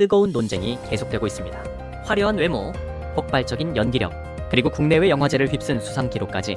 뜨거운 논쟁이 계속되고 있습니다. 화려한 외모, 폭발적인 연기력, 그리고 국내외 영화제를 휩쓴 수상 기록까지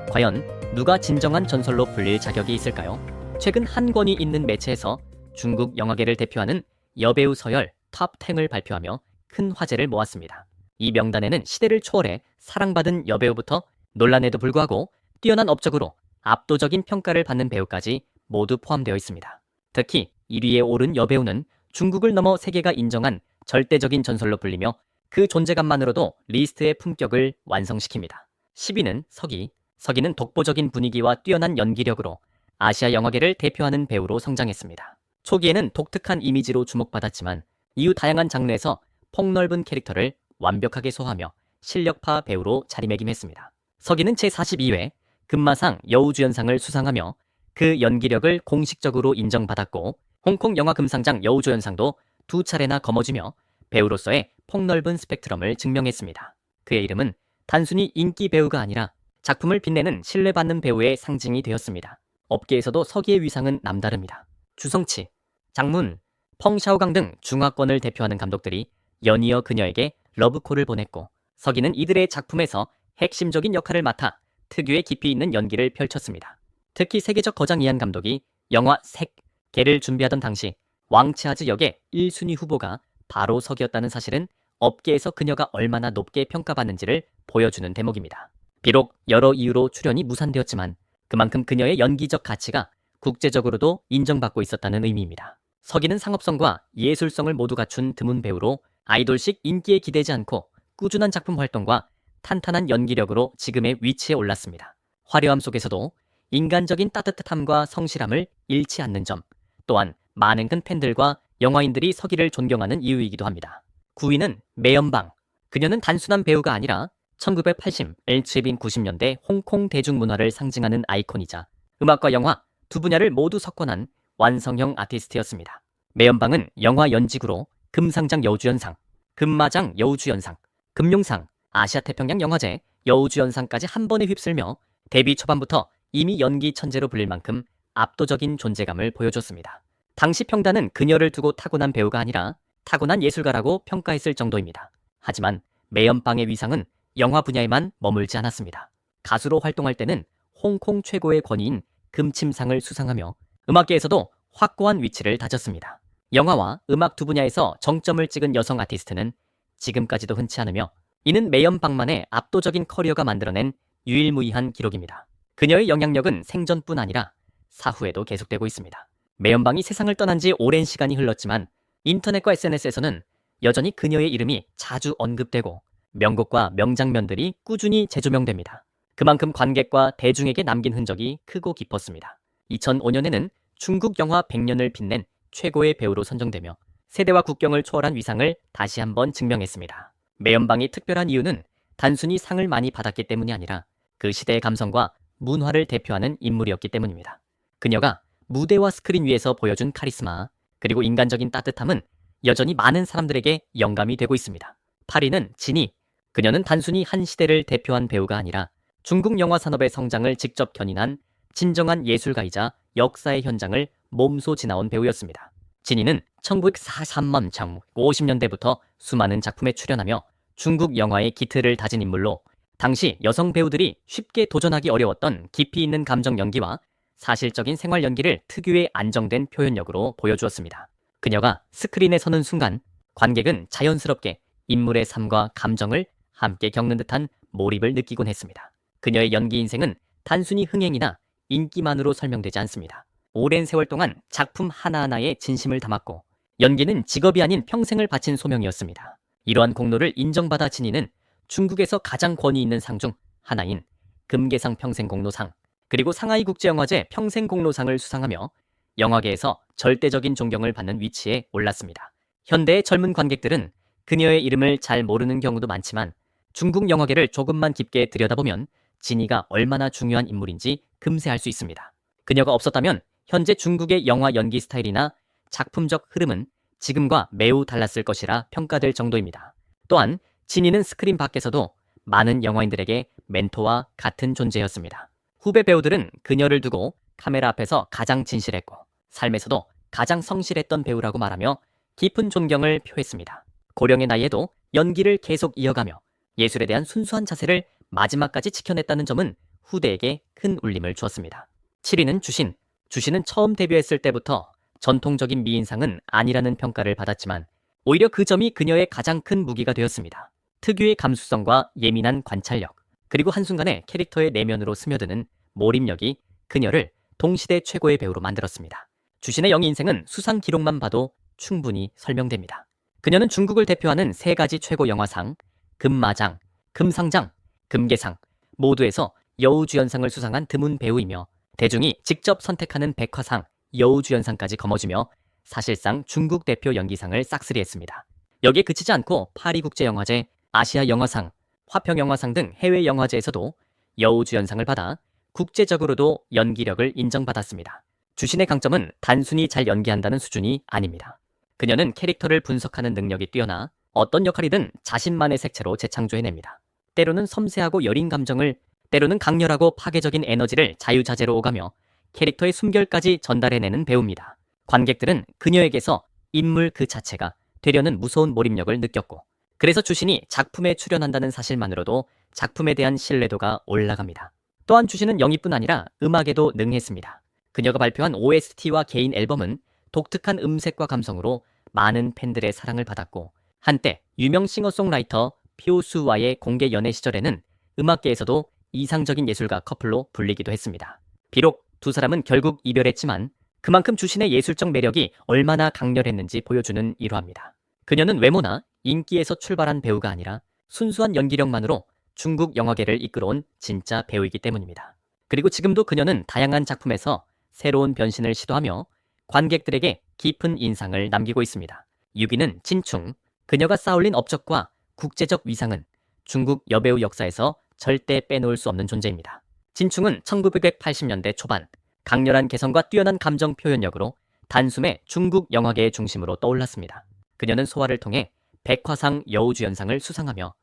과연 누가 진정한 전설로 불릴 자격이 있을까요? 최근 한 권이 있는 매체에서 중국 영화계를 대표하는 여배우 서열 탑 10을 발표하며 큰 화제를 모았습니다. 이 명단에는 시대를 초월해 사랑받은 여배우부터 논란에도 불구하고 뛰어난 업적으로 압도적인 평가를 받는 배우까지 모두 포함되어 있습니다. 특히 1위에 오른 여배우는 중국을 넘어 세계가 인정한 절대적인 전설로 불리며 그 존재감만으로도 리스트의 품격을 완성시킵니다. 10위는 서기. 서기는 독보적인 분위기와 뛰어난 연기력으로 아시아 영화계를 대표하는 배우로 성장했습니다. 초기에는 독특한 이미지로 주목받았지만 이후 다양한 장르에서 폭넓은 캐릭터를 완벽하게 소화하며 실력파 배우로 자리매김했습니다. 서기는 제42회 금마상 여우주연상을 수상하며 그 연기력을 공식적으로 인정받았고 홍콩 영화금상장 여우조연상도 2차례나 거머쥐며 배우로서의 폭넓은 스펙트럼을 증명했습니다. 그의 이름은 단순히 인기 배우가 아니라 작품을 빛내는 신뢰받는 배우의 상징이 되었습니다. 업계에서도 서기의 위상은 남다릅니다. 주성치, 장문, 펑샤오강 등 중화권을 대표하는 감독들이 연이어 그녀에게 러브콜을 보냈고 서기는 이들의 작품에서 핵심적인 역할을 맡아 특유의 깊이 있는 연기를 펼쳤습니다. 특히 세계적 거장 이안 감독이 영화 색, 개를 준비하던 당시 왕치아즈 역의 1순위 후보가 바로 서기였다는 사실은 업계에서 그녀가 얼마나 높게 평가받는지를 보여주는 대목입니다. 비록 여러 이유로 출연이 무산되었지만 그만큼 그녀의 연기적 가치가 국제적으로도 인정받고 있었다는 의미입니다. 서기는 상업성과 예술성을 모두 갖춘 드문 배우로 아이돌식 인기에 기대지 않고 꾸준한 작품 활동과 탄탄한 연기력으로 지금의 위치에 올랐습니다. 화려함 속에서도 인간적인 따뜻함과 성실함을 잃지 않는 점, 또한 많은 큰 팬들과 영화인들이 서기를 존경하는 이유이기도 합니다. 9위는 매연방. 그녀는 단순한 배우가 아니라 1980, 엘츠빈 90년대 홍콩 대중문화를 상징하는 아이콘이자 음악과 영화 두 분야를 모두 석권한 완성형 아티스트였습니다. 매연방은 영화 연직으로 금상장 여우주연상, 금마장 여우주연상, 금룡상, 아시아태평양 영화제 여우주연상까지 한 번에 휩쓸며 데뷔 초반부터 이미 연기 천재로 불릴 만큼 압도적인 존재감을 보여줬습니다. 당시 평단은 그녀를 두고 타고난 배우가 아니라 타고난 예술가라고 평가했을 정도입니다. 하지만 매연방의 위상은 영화 분야에만 머물지 않았습니다. 가수로 활동할 때는 홍콩 최고의 권위인 금침상을 수상하며 음악계에서도 확고한 위치를 다졌습니다. 영화와 음악 두 분야에서 정점을 찍은 여성 아티스트는 지금까지도 흔치 않으며 이는 매연방만의 압도적인 커리어가 만들어낸 유일무이한 기록입니다. 그녀의 영향력은 생전뿐 아니라 사후에도 계속되고 있습니다. 매연방이 세상을 떠난 지 오랜 시간이 흘렀지만 인터넷과 SNS에서는 여전히 그녀의 이름이 자주 언급되고 명곡과 명장면들이 꾸준히 재조명됩니다. 그만큼 관객과 대중에게 남긴 흔적이 크고 깊었습니다. 2005년에는 중국 영화 100년을 빛낸 최고의 배우로 선정되며 세대와 국경을 초월한 위상을 다시 한번 증명했습니다. 매연방이 특별한 이유는 단순히 상을 많이 받았기 때문이 아니라 그 시대의 감성과 문화를 대표하는 인물이었기 때문입니다. 그녀가 무대와 스크린 위에서 보여준 카리스마, 그리고 인간적인 따뜻함은 여전히 많은 사람들에게 영감이 되고 있습니다. 8위는 진이. 그녀는 단순히 한 시대를 대표한 배우가 아니라 중국 영화 산업의 성장을 직접 견인한 진정한 예술가이자 역사의 현장을 몸소 지나온 배우였습니다. 진이는 1943년 50년대부터 수많은 작품에 출연하며 중국 영화의 기틀을 다진 인물로 당시 여성 배우들이 쉽게 도전하기 어려웠던 깊이 있는 감정 연기와 사실적인 생활 연기를 특유의 안정된 표현력으로 보여주었습니다. 그녀가 스크린에 서는 순간 관객은 자연스럽게 인물의 삶과 감정을 함께 겪는 듯한 몰입을 느끼곤 했습니다. 그녀의 연기 인생은 단순히 흥행이나 인기만으로 설명되지 않습니다. 오랜 세월 동안 작품 하나하나에 진심을 담았고 연기는 직업이 아닌 평생을 바친 소명이었습니다. 이러한 공로를 인정받아 진이는 중국에서 가장 권위 있는 상 중 하나인 금계상 평생공로상, 그리고 상하이 국제영화제 평생공로상을 수상하며 영화계에서 절대적인 존경을 받는 위치에 올랐습니다. 현대의 젊은 관객들은 그녀의 이름을 잘 모르는 경우도 많지만 중국 영화계를 조금만 깊게 들여다보면 진이가 얼마나 중요한 인물인지 금세 알 수 있습니다. 그녀가 없었다면 현재 중국의 영화 연기 스타일이나 작품적 흐름은 지금과 매우 달랐을 것이라 평가될 정도입니다. 또한 진이는 스크린 밖에서도 많은 영화인들에게 멘토와 같은 존재였습니다. 후배 배우들은 그녀를 두고 카메라 앞에서 가장 진실했고 삶에서도 가장 성실했던 배우라고 말하며 깊은 존경을 표했습니다. 고령의 나이에도 연기를 계속 이어가며 예술에 대한 순수한 자세를 마지막까지 지켜냈다는 점은 후대에게 큰 울림을 주었습니다. 7위는 주신. 주신은 처음 데뷔했을 때부터 전통적인 미인상은 아니라는 평가를 받았지만 오히려 그 점이 그녀의 가장 큰 무기가 되었습니다. 특유의 감수성과 예민한 관찰력, 그리고 한순간에 캐릭터의 내면으로 스며드는 몰입력이 그녀를 동시대 최고의 배우로 만들었습니다. 주신의 영희 인생은 수상 기록만 봐도 충분히 설명됩니다. 그녀는 중국을 대표하는 3가지 최고 영화상, 금마장, 금상장, 금계상 모두에서 여우주연상을 수상한 드문 배우이며 대중이 직접 선택하는 백화상, 여우주연상까지 거머쥐며 사실상 중국 대표 연기상을 싹쓸이했습니다. 여기에 그치지 않고 파리국제영화제, 아시아영화상, 화평영화상 등 해외 영화제에서도 여우주연상을 받아 국제적으로도 연기력을 인정받았습니다. 주신의 강점은 단순히 잘 연기한다는 수준이 아닙니다. 그녀는 캐릭터를 분석하는 능력이 뛰어나 어떤 역할이든 자신만의 색채로 재창조해냅니다. 때로는 섬세하고 여린 감정을, 때로는 강렬하고 파괴적인 에너지를 자유자재로 오가며 캐릭터의 숨결까지 전달해내는 배우입니다. 관객들은 그녀에게서 인물 그 자체가 되려는 무서운 몰입력을 느꼈고, 그래서 주신이 작품에 출연한다는 사실만으로도 작품에 대한 신뢰도가 올라갑니다. 또한 주신은 연기뿐 아니라 음악에도 능했습니다. 그녀가 발표한 OST와 개인 앨범은 독특한 음색과 감성으로 많은 팬들의 사랑을 받았고, 한때 유명 싱어송라이터 피오수와의 공개 연애 시절에는 음악계에서도 이상적인 예술가 커플로 불리기도 했습니다. 비록 두 사람은 결국 이별했지만 그만큼 주신의 예술적 매력이 얼마나 강렬했는지 보여주는 일화입니다. 그녀는 외모나 인기에서 출발한 배우가 아니라 순수한 연기력만으로 중국 영화계를 이끌어온 진짜 배우이기 때문입니다. 그리고 지금도 그녀는 다양한 작품에서 새로운 변신을 시도하며 관객들에게 깊은 인상을 남기고 있습니다. 6위는 진충. 그녀가 쌓아올린 업적과 국제적 위상은 중국 여배우 역사에서 절대 빼놓을 수 없는 존재입니다. 진충은 1980년대 초반 강렬한 개성과 뛰어난 감정 표현력으로 단숨에 중국 영화계의 중심으로 떠올랐습니다. 그녀는 소화를 통해 백화상 여우주연상을 수상하며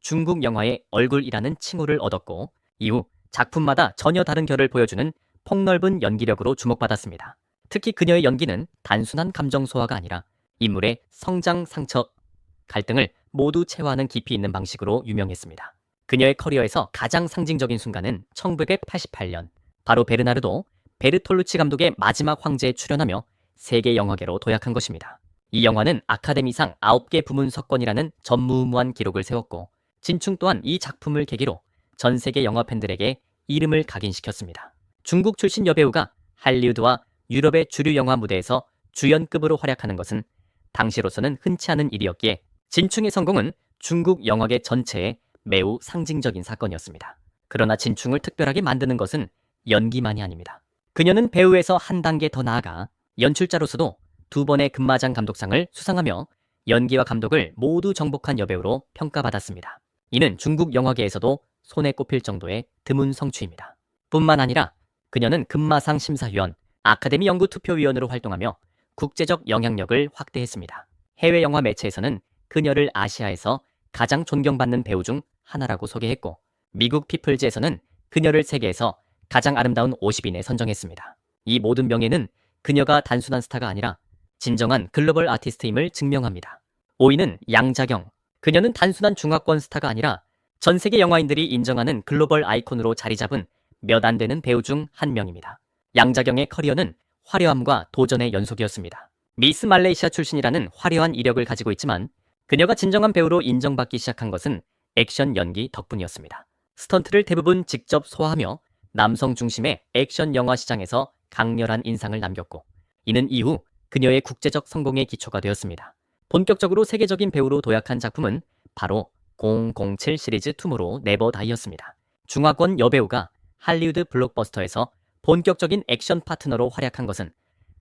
중국 영화의 얼굴이라는 칭호를 얻었고, 이후 작품마다 전혀 다른 결을 보여주는 폭넓은 연기력으로 주목받았습니다. 특히 그녀의 연기는 단순한 감정 소화가 아니라 인물의 성장, 상처, 갈등을 모두 체화하는 깊이 있는 방식으로 유명했습니다. 그녀의 커리어에서 가장 상징적인 순간은 1988년 바로 베르나르도 베르톨루치 감독의 마지막 황제에 출연하며 세계 영화계로 도약한 것입니다. 이 영화는 아카데미상 9개 부문 석권이라는 전무후무한 기록을 세웠고, 진충 또한 이 작품을 계기로 전 세계 영화 팬들에게 이름을 각인시켰습니다. 중국 출신 여배우가 할리우드와 유럽의 주류 영화 무대에서 주연급으로 활약하는 것은 당시로서는 흔치 않은 일이었기에 진충의 성공은 중국 영화계 전체에 매우 상징적인 사건이었습니다. 그러나 진충을 특별하게 만드는 것은 연기만이 아닙니다. 그녀는 배우에서 한 단계 더 나아가 연출자로서도 2번의 금마장 감독상을 수상하며 연기와 감독을 모두 정복한 여배우로 평가받았습니다. 이는 중국 영화계에서도 손에 꼽힐 정도의 드문 성취입니다. 뿐만 아니라 그녀는 금마상 심사위원, 아카데미 연구투표위원으로 활동하며 국제적 영향력을 확대했습니다. 해외 영화 매체에서는 그녀를 아시아에서 가장 존경받는 배우 중 하나라고 소개했고, 미국 피플즈에서는 그녀를 세계에서 가장 아름다운 50인에 선정했습니다. 이 모든 명예는 그녀가 단순한 스타가 아니라 진정한 글로벌 아티스트임을 증명합니다. 5위는 양자경. 그녀는 단순한 중화권 스타가 아니라 전 세계 영화인들이 인정하는 글로벌 아이콘으로 자리 잡은 몇 안 되는 배우 중 한 명입니다. 양자경의 커리어는 화려함과 도전의 연속이었습니다. 미스 말레이시아 출신이라는 화려한 이력을 가지고 있지만 그녀가 진정한 배우로 인정받기 시작한 것은 액션 연기 덕분이었습니다. 스턴트를 대부분 직접 소화하며 남성 중심의 액션 영화 시장에서 강렬한 인상을 남겼고, 이는 이후 그녀의 국제적 성공의 기초가 되었습니다. 본격적으로 세계적인 배우로 도약한 작품은 바로 007 시리즈 투모로우 네버 다이였습니다. 중화권 여배우가 할리우드 블록버스터에서 본격적인 액션 파트너로 활약한 것은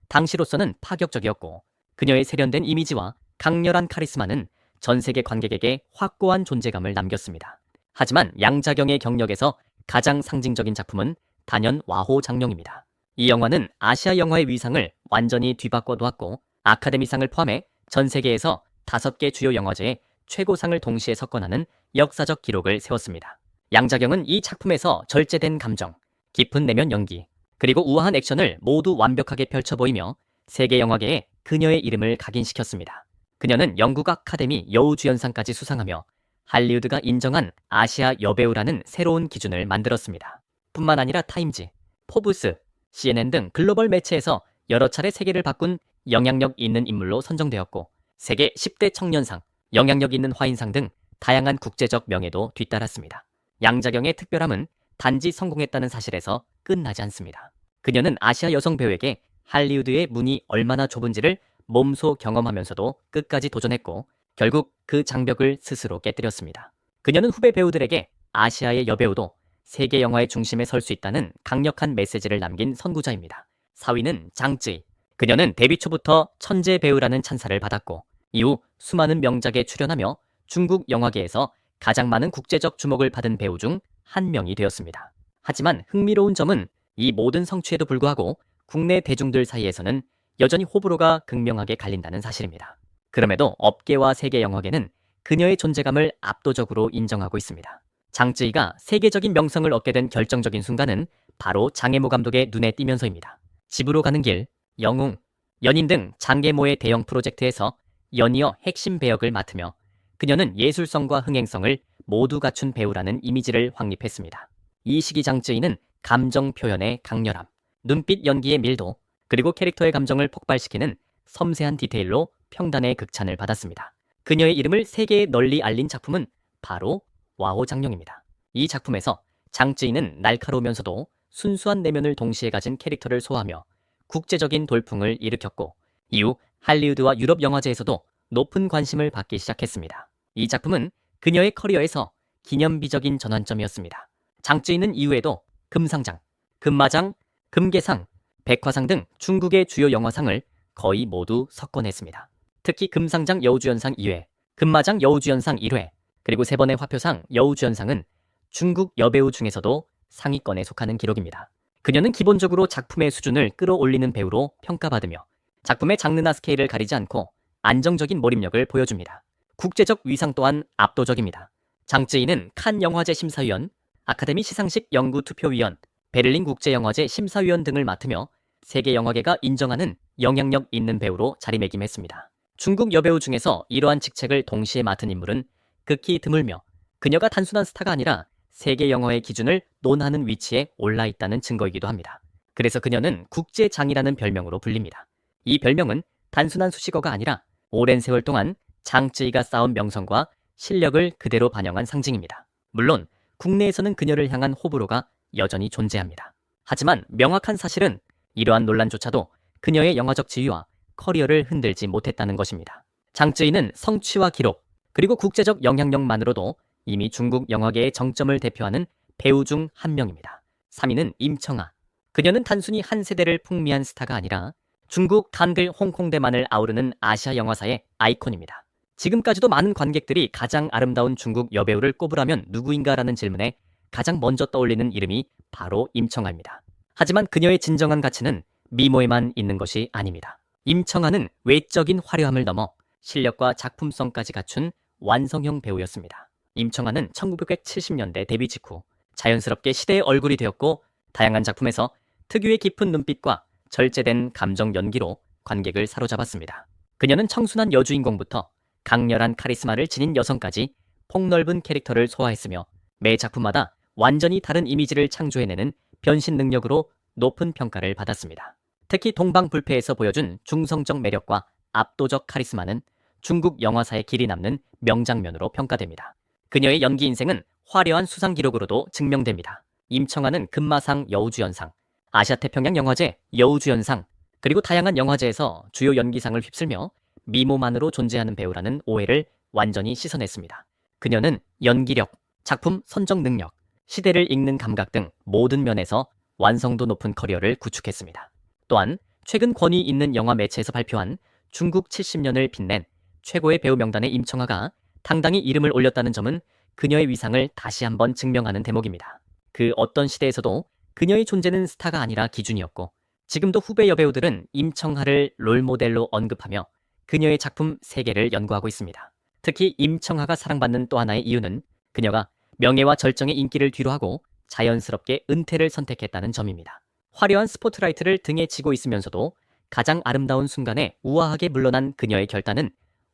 당시로서는 파격적이었고, 그녀의 세련된 이미지와 강렬한 카리스마는 전 세계 관객에게 확고한 존재감을 남겼습니다. 하지만 양자경의 경력에서 가장 상징적인 작품은 단연 와호장룡입니다. 이 영화는 아시아 영화의 위상을 완전히 뒤바꿔 놓았고, 아카데미상을 포함해 전 세계에서 5개 주요 영화제에 최고상을 동시에 석권하는 역사적 기록을 세웠습니다. 양자경은 이 작품에서 절제된 감정, 깊은 내면 연기, 그리고 우아한 액션을 모두 완벽하게 펼쳐 보이며 세계 영화계에 그녀의 이름을 각인시켰습니다. 그녀는 영국 아카데미 여우주연상까지 수상하며 할리우드가 인정한 아시아 여배우라는 새로운 기준을 만들었습니다. 뿐만 아니라 타임지, 포브스, CNN 등 글로벌 매체에서 여러 차례 세계를 바꾼 영향력 있는 인물로 선정되었고 세계 10대 청년상, 영향력 있는 화인상 등 다양한 국제적 명예도 뒤따랐습니다. 양자경의 특별함은 단지 성공했다는 사실에서 끝나지 않습니다. 그녀는 아시아 여성 배우에게 할리우드의 문이 얼마나 좁은지를 몸소 경험하면서도 끝까지 도전했고 결국 그 장벽을 스스로 깨뜨렸습니다. 그녀는 후배 배우들에게 아시아의 여배우도 세계 영화의 중심에 설 수 있다는 강력한 메시지를 남긴 선구자입니다. 4위는 장쯔이. 그녀는 데뷔 초부터 천재 배우라는 찬사를 받았고 이후 수많은 명작에 출연하며 중국 영화계에서 가장 많은 국제적 주목을 받은 배우 중 한 명이 되었습니다. 하지만 흥미로운 점은 이 모든 성취에도 불구하고 국내 대중들 사이에서는 여전히 호불호가 극명하게 갈린다는 사실입니다. 그럼에도 업계와 세계 영화계는 그녀의 존재감을 압도적으로 인정하고 있습니다. 장쯔이가 세계적인 명성을 얻게 된 결정적인 순간은 바로 장혜모 감독의 눈에 띄면서입니다. 집으로 가는 길, 영웅, 연인 등 장혜모의 대형 프로젝트에서 연이어 핵심 배역을 맡으며 그녀는 예술성과 흥행성을 모두 갖춘 배우라는 이미지를 확립했습니다. 이 시기 장쯔이는 감정 표현의 강렬함, 눈빛 연기의 밀도, 그리고 캐릭터의 감정을 폭발시키는 섬세한 디테일로 평단의 극찬을 받았습니다. 그녀의 이름을 세계에 널리 알린 작품은 바로 와호 장룡입니다. 이 작품에서 장쯔이는 날카로우면서도 순수한 내면을 동시에 가진 캐릭터를 소화하며 국제적인 돌풍을 일으켰고 이후 할리우드와 유럽 영화제에서도 높은 관심을 받기 시작했습니다. 이 작품은 그녀의 커리어에서 기념비적인 전환점이었습니다. 장쯔이는 이후에도 금상장, 금마장, 금계상, 백화상 등 중국의 주요 영화상을 거의 모두 석권했습니다. 특히 금상장 여우주연상 2회, 금마장 여우주연상 1회, 그리고 3번의 화표상 여우주연상은 중국 여배우 중에서도 상위권에 속하는 기록입니다. 그녀는 기본적으로 작품의 수준을 끌어올리는 배우로 평가받으며 작품의 장르나 스케일을 가리지 않고 안정적인 몰입력을 보여줍니다. 국제적 위상 또한 압도적입니다. 장쯔이는 칸 영화제 심사위원, 아카데미 시상식 연구 투표위원, 베를린 국제영화제 심사위원 등을 맡으며 세계 영화계가 인정하는 영향력 있는 배우로 자리매김했습니다. 중국 여배우 중에서 이러한 직책을 동시에 맡은 인물은 극히 드물며 그녀가 단순한 스타가 아니라 세계 영화의 기준을 논하는 위치에 올라 있다는 증거이기도 합니다. 그래서 그녀는 국제장이라는 별명으로 불립니다. 이 별명은 단순한 수식어가 아니라 오랜 세월 동안 장쯔이가 쌓은 명성과 실력을 그대로 반영한 상징입니다. 물론 국내에서는 그녀를 향한 호불호가 여전히 존재합니다. 하지만 명확한 사실은 이러한 논란조차도 그녀의 영화적 지위와 커리어를 흔들지 못했다는 것입니다. 장쯔이는 성취와 기록, 그리고 국제적 영향력만으로도 이미 중국 영화계의 정점을 대표하는 배우 중 한 명입니다. 3위는 임청아. 그녀는 단순히 한 세대를 풍미한 스타가 아니라 중국, 한글, 홍콩대만을 아우르는 아시아 영화사의 아이콘입니다. 지금까지도 많은 관객들이 가장 아름다운 중국 여배우를 꼽으라면 누구인가라는 질문에 가장 먼저 떠올리는 이름이 바로 임청아입니다. 하지만 그녀의 진정한 가치는 미모에만 있는 것이 아닙니다. 임청아는 외적인 화려함을 넘어 실력과 작품성까지 갖춘 완성형 배우였습니다. 임청아는 1970년대 데뷔 직후 자연스럽게 시대의 얼굴이 되었고 다양한 작품에서 특유의 깊은 눈빛과 절제된 감정 연기로 관객을 사로잡았습니다. 그녀는 청순한 여주인공부터 강렬한 카리스마를 지닌 여성까지 폭넓은 캐릭터를 소화했으며 매 작품마다 완전히 다른 이미지를 창조해내는 변신 능력으로 높은 평가를 받았습니다. 특히 동방불패에서 보여준 중성적 매력과 압도적 카리스마는 중국 영화사에 길이 남는 명장면으로 평가됩니다. 그녀의 연기 인생은 화려한 수상 기록으로도 증명됩니다. 임청아는 금마상 여우주연상, 아시아태평양 영화제 여우주연상, 그리고 다양한 영화제에서 주요 연기상을 휩쓸며 미모만으로 존재하는 배우라는 오해를 완전히 씻어냈습니다. 그녀는 연기력, 작품 선정 능력, 시대를 읽는 감각 등 모든 면에서 완성도 높은 커리어를 구축했습니다. 또한 최근 권위 있는 영화 매체에서 발표한 중국 70년을 빛낸 최고의 배우 명단에 임청아가 당당히 이름을 올렸다는 점은 그녀의 위상을 다시 한번 증명하는 대목입니다. 그 어떤 시대에서도 그녀의 존재는 스타가 아니라 기준이었고 지금도 후배 여배우들은 임청아를 롤모델로 언급하며 그녀의 작품 세계를 연구하고 있습니다. 특히 임청아가 사랑받는 또 하나의 이유는 그녀가 명예와 절정의 인기를 뒤로하고 자연스럽게 은퇴를 선택했다는 점입니다. 화려한 스포트라이트를 등에 지고 있으면서도 가장 아름다운 순간에 우아하게 물러난 그녀의 결단은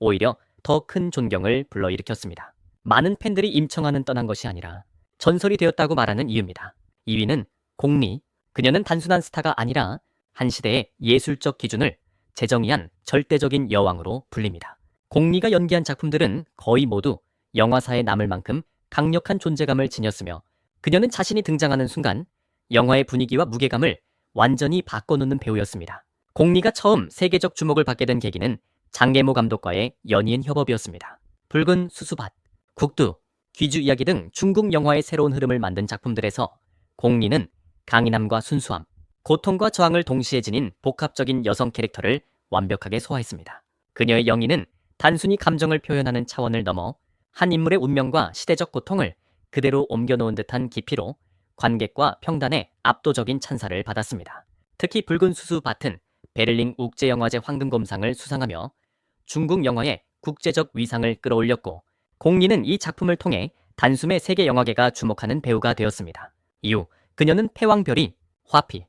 오히려 더 큰 존경을 불러일으켰습니다. 많은 팬들이 임청완은 떠난 것이 아니라 전설이 되었다고 말하는 이유입니다. 2위는 공리. 그녀는 단순한 스타가 아니라 한 시대의 예술적 기준을 재정의한 절대적인 여왕으로 불립니다. 공리가 연기한 작품들은 거의 모두 영화사에 남을 만큼 강력한 존재감을 지녔으며 그녀는 자신이 등장하는 순간 영화의 분위기와 무게감을 완전히 바꿔놓는 배우였습니다. 공리가 처음 세계적 주목을 받게 된 계기는 장계모 감독과의 연이은 협업이었습니다. 붉은 수수밭, 국두, 귀주 이야기 등 중국 영화의 새로운 흐름을 만든 작품들에서 공리는 강인함과 순수함, 고통과 저항을 동시에 지닌 복합적인 여성 캐릭터를 완벽하게 소화했습니다. 그녀의 영희는 단순히 감정을 표현하는 차원을 넘어 한 인물의 운명과 시대적 고통을 그대로 옮겨놓은 듯한 깊이로 관객과 평단의 압도적인 찬사를 받았습니다. 특히 붉은 수수밭은 베를린 국제영화제 황금곰상을 수상하며 중국 영화의 국제적 위상을 끌어올렸고 공리는 이 작품을 통해 단숨에 세계 영화계가 주목하는 배우가 되었습니다. 이후 그녀는 패왕별이, 화피,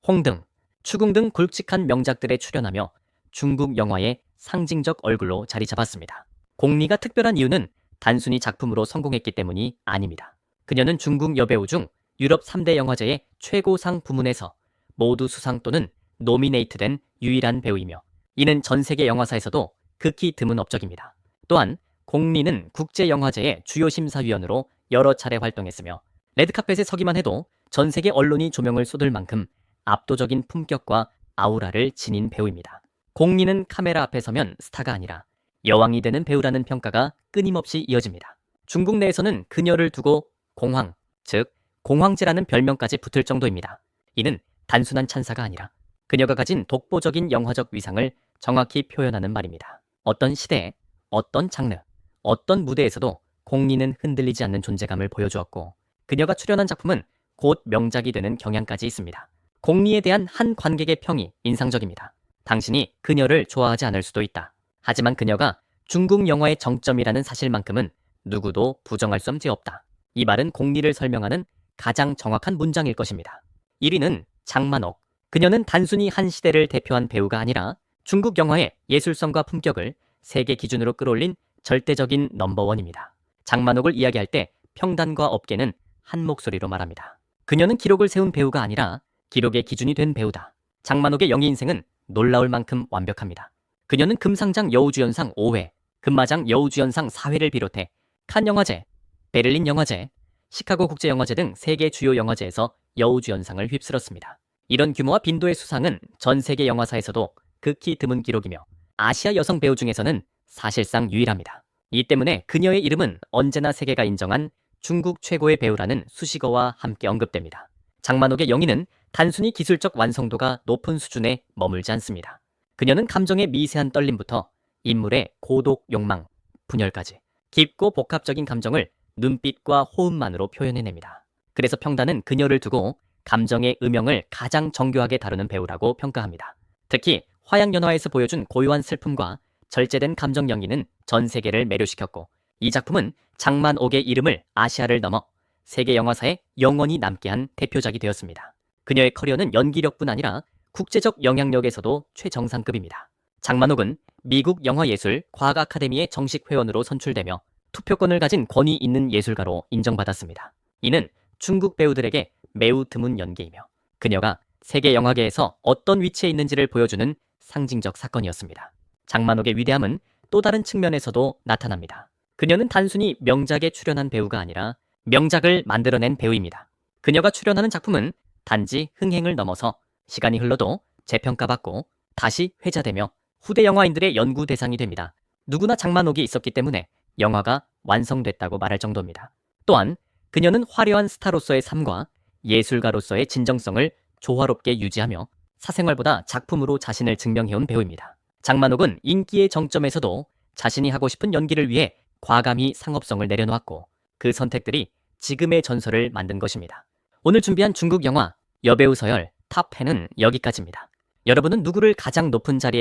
홍등, 추궁 등 굵직한 명작들에 출연하며 중국 영화의 상징적 얼굴로 자리 잡았습니다. 공리가 특별한 이유는 단순히 작품으로 성공했기 때문이 아닙니다. 그녀는 중국 여배우 중 유럽 3대 영화제의 최고상 부문에서 모두 수상 또는 노미네이트된 유일한 배우이며 이는 전 세계 영화사에서도 극히 드문 업적입니다. 또한 공리는 국제영화제의 주요 심사위원으로 여러 차례 활동했으며 레드카펫에 서기만 해도 전 세계 언론이 조명을 쏟을 만큼 압도적인 품격과 아우라를 지닌 배우입니다. 공리는 카메라 앞에 서면 스타가 아니라 여왕이 되는 배우라는 평가가 끊임없이 이어집니다. 중국 내에서는 그녀를 두고 공황, 즉 공황제라는 별명까지 붙을 정도입니다. 이는 단순한 찬사가 아니라 그녀가 가진 독보적인 영화적 위상을 정확히 표현하는 말입니다. 어떤 시대, 어떤 장르, 어떤 무대에서도 공리는 흔들리지 않는 존재감을 보여주었고 그녀가 출연한 작품은 곧 명작이 되는 경향까지 있습니다. 공리에 대한 한 관객의 평이 인상적입니다. 당신이 그녀를 좋아하지 않을 수도 있다. 하지만 그녀가 중국 영화의 정점이라는 사실만큼은 누구도 부정할 수 없다. 이 말은 공리를 설명하는 가장 정확한 문장일 것입니다. 1위는 장만옥. 그녀는 단순히 한 시대를 대표한 배우가 아니라 중국 영화의 예술성과 품격을 세계 기준으로 끌어올린 절대적인 넘버원입니다. 장만옥을 이야기할 때 평단과 업계는 한 목소리로 말합니다. 그녀는 기록을 세운 배우가 아니라 기록의 기준이 된 배우다. 장만옥의 영희 인생은 놀라울 만큼 완벽합니다. 그녀는 금상장 여우주연상 5회, 금마장 여우주연상 4회를 비롯해 칸 영화제, 베를린 영화제, 시카고 국제영화제 등 세계 주요 영화제에서 여우주연상을 휩쓸었습니다. 이런 규모와 빈도의 수상은 전 세계 영화사에서도 극히 드문 기록이며 아시아 여성 배우 중에서는 사실상 유일합니다. 이 때문에 그녀의 이름은 언제나 세계가 인정한 중국 최고의 배우라는 수식어와 함께 언급됩니다. 장만옥의 영희는 단순히 기술적 완성도가 높은 수준에 머물지 않습니다. 그녀는 감정의 미세한 떨림부터 인물의 고독, 욕망, 분열까지 깊고 복합적인 감정을 눈빛과 호흡만으로 표현해냅니다. 그래서 평단은 그녀를 두고 감정의 음영을 가장 정교하게 다루는 배우라고 평가합니다. 특히 화양연화에서 보여준 고요한 슬픔과 절제된 감정 연기는 전 세계를 매료시켰고 이 작품은 장만옥의 이름을 아시아를 넘어 세계 영화사에 영원히 남게 한 대표작이 되었습니다. 그녀의 커리어는 연기력뿐 아니라 국제적 영향력에서도 최정상급입니다. 장만옥은 미국 영화예술 과학 아카데미의 정식 회원으로 선출되며 투표권을 가진 권위 있는 예술가로 인정받았습니다. 이는 중국 배우들에게 매우 드문 연기이며 그녀가 세계 영화계에서 어떤 위치에 있는지를 보여주는 상징적 사건이었습니다. 장만옥의 위대함은 또 다른 측면에서도 나타납니다. 그녀는 단순히 명작에 출연한 배우가 아니라 명작을 만들어낸 배우입니다. 그녀가 출연하는 작품은 단지 흥행을 넘어서 시간이 흘러도 재평가받고 다시 회자되며 후대 영화인들의 연구 대상이 됩니다. 누구나 장만옥이 있었기 때문에 영화가 완성됐다고 말할 정도입니다. 또한 그녀는 화려한 스타로서의 삶과 예술가로서의 진정성을 조화롭게 유지하며 사생활보다 작품으로 자신을 증명해온 배우입니다. 장만옥은 인기의 정점에서도 자신이 하고 싶은 연기를 위해 과감히 상업성을 내려놓았고 그 선택들이 지금의 전설을 만든 것입니다. 오늘 준비한 중국 영화 여배우 서열 탑10은 여기까지입니다. 여러분은 누구를 가장 높은 자리에